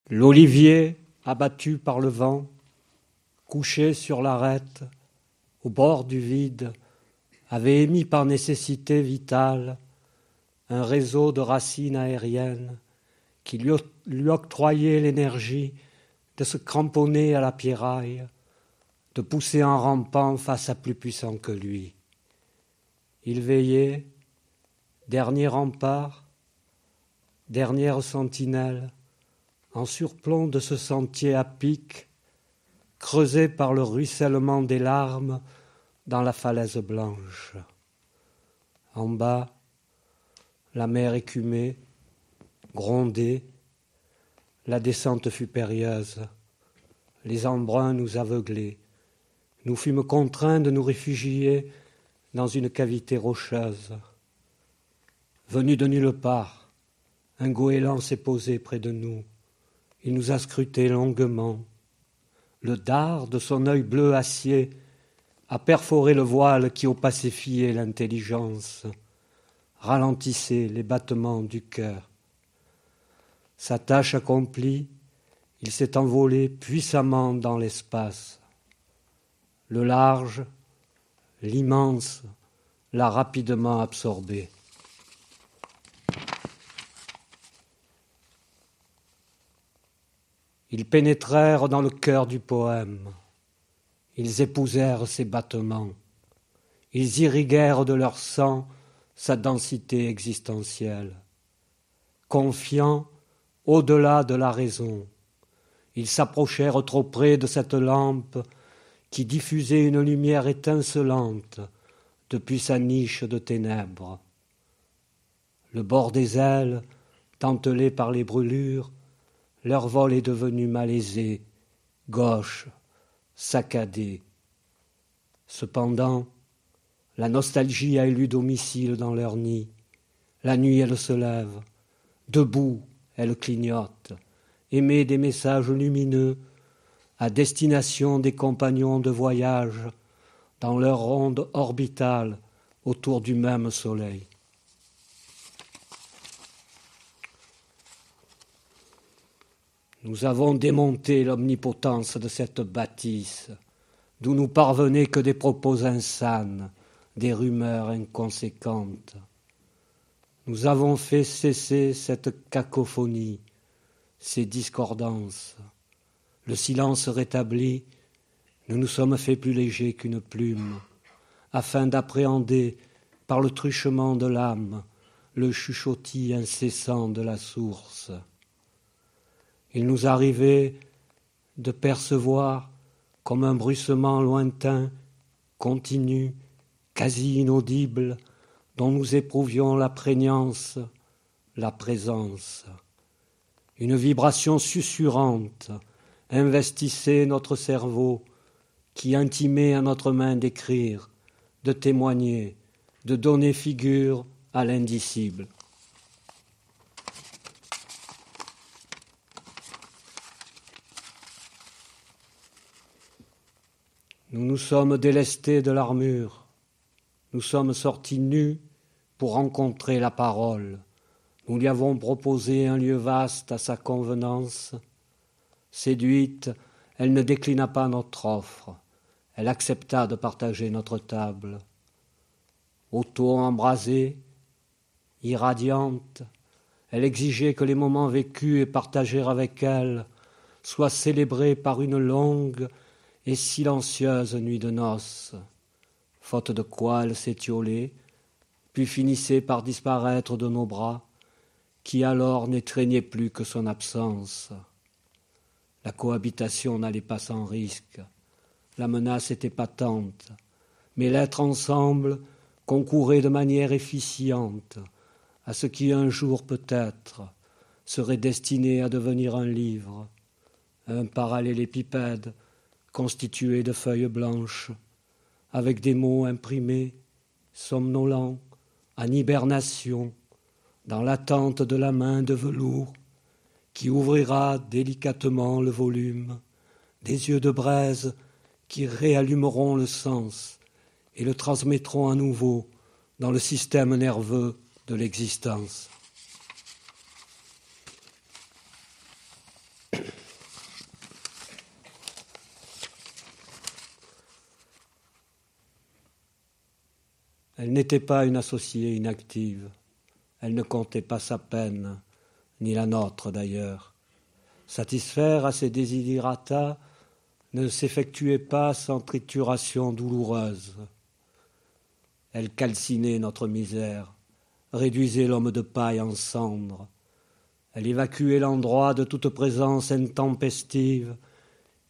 L'olivier, abattu par le vent, couché sur l'arête, au bord du vide, avait émis par nécessité vitale un réseau de racines aériennes qui lui octroyait l'énergie de se cramponner à la pierraille, de pousser en rampant face à plus puissant que lui. Il veillait, dernier rempart, dernière sentinelle, en surplomb de ce sentier à pic, creusé par le ruissellement des larmes dans la falaise blanche. En bas, la mer écumait, grondait, la descente fut périlleuse. Les embruns nous aveuglaient. Nous fûmes contraints de nous réfugier dans une cavité rocheuse. Venu de nulle part, un goéland s'est posé près de nous. Il nous a scrutés longuement. Le dard de son œil bleu acier a perforé le voile qui opacifiait l'intelligence, ralentissait les battements du cœur. Sa tâche accomplie, il s'est envolé puissamment dans l'espace. Le large, l'immense, l'a rapidement absorbé. Ils pénétrèrent dans le cœur du poème. Ils épousèrent ses battements. Ils irriguèrent de leur sang sa densité existentielle. Confiants au-delà de la raison, ils s'approchèrent trop près de cette lampe qui diffusait une lumière étincelante depuis sa niche de ténèbres. Le bord des ailes, dentelé par les brûlures, leur vol est devenu malaisé, gauche, saccadé. Cependant, la nostalgie a élu domicile dans leur nid. La nuit, elle se lève. Debout, elle clignote, émet des messages lumineux à destination des compagnons de voyage dans leur ronde orbitale autour du même soleil. Nous avons démonté l'omnipotence de cette bâtisse, d'où nous parvenaient que des propos insanes, des rumeurs inconséquentes. Nous avons fait cesser cette cacophonie, ces discordances. Le silence rétabli, nous nous sommes fait plus légers qu'une plume, afin d'appréhender, par le truchement de l'âme, le chuchotis incessant de la source. Il nous arrivait de percevoir, comme un bruissement lointain, continu, quasi inaudible, dont nous éprouvions la prégnance, la présence. Une vibration susurrante investissait notre cerveau, qui intimait à notre main d'écrire, de témoigner, de donner figure à l'indicible. Nous nous sommes délestés de l'armure, nous sommes sortis nus pour rencontrer la parole. Nous lui avons proposé un lieu vaste à sa convenance. Séduite, elle ne déclina pas notre offre. Elle accepta de partager notre table. Auto-embrasée, irradiante, elle exigeait que les moments vécus et partagés avec elle soient célébrés par une longue et silencieuse nuit de noces, faute de quoi elle s'étiolait, puis finissait par disparaître de nos bras, qui alors n'étreignaient plus que son absence. La cohabitation n'allait pas sans risque, la menace était patente, mais l'être ensemble concourait de manière efficiente à ce qui un jour peut-être serait destiné à devenir un livre, un parallélépipède constitué de feuilles blanches, avec des mots imprimés, somnolents, en hibernation, dans l'attente de la main de velours qui ouvrira délicatement le volume, des yeux de braise qui réallumeront le sens et le transmettront à nouveau dans le système nerveux de l'existence. Elle n'était pas une associée inactive. Elle ne comptait pas sa peine, ni la nôtre d'ailleurs. Satisfaire à ses desiderata ne s'effectuait pas sans trituration douloureuse. Elle calcinait notre misère, réduisait l'homme de paille en cendres. Elle évacuait l'endroit de toute présence intempestive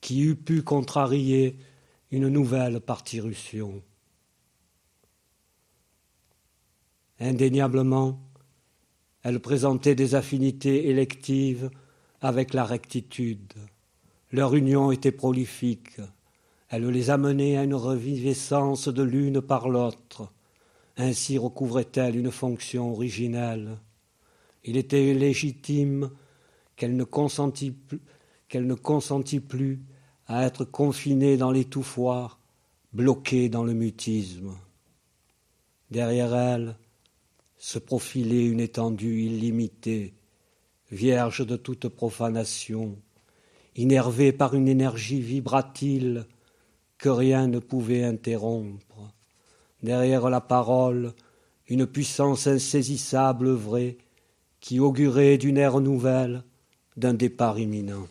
qui eût pu contrarier une nouvelle partirition. Indéniablement, elle présentait des affinités électives avec la rectitude. Leur union était prolifique. Elle les amenait à une reviviscence de l'une par l'autre. Ainsi recouvrait-elle une fonction originelle. Il était légitime qu'elle ne consentît plus à être confinée dans l'étouffoir, bloquée dans le mutisme. Derrière elle se profilait une étendue illimitée, vierge de toute profanation, innervée par une énergie vibratile que rien ne pouvait interrompre. Derrière la parole, une puissance insaisissable œuvrait, qui augurait d'une ère nouvelle, d'un départ imminent.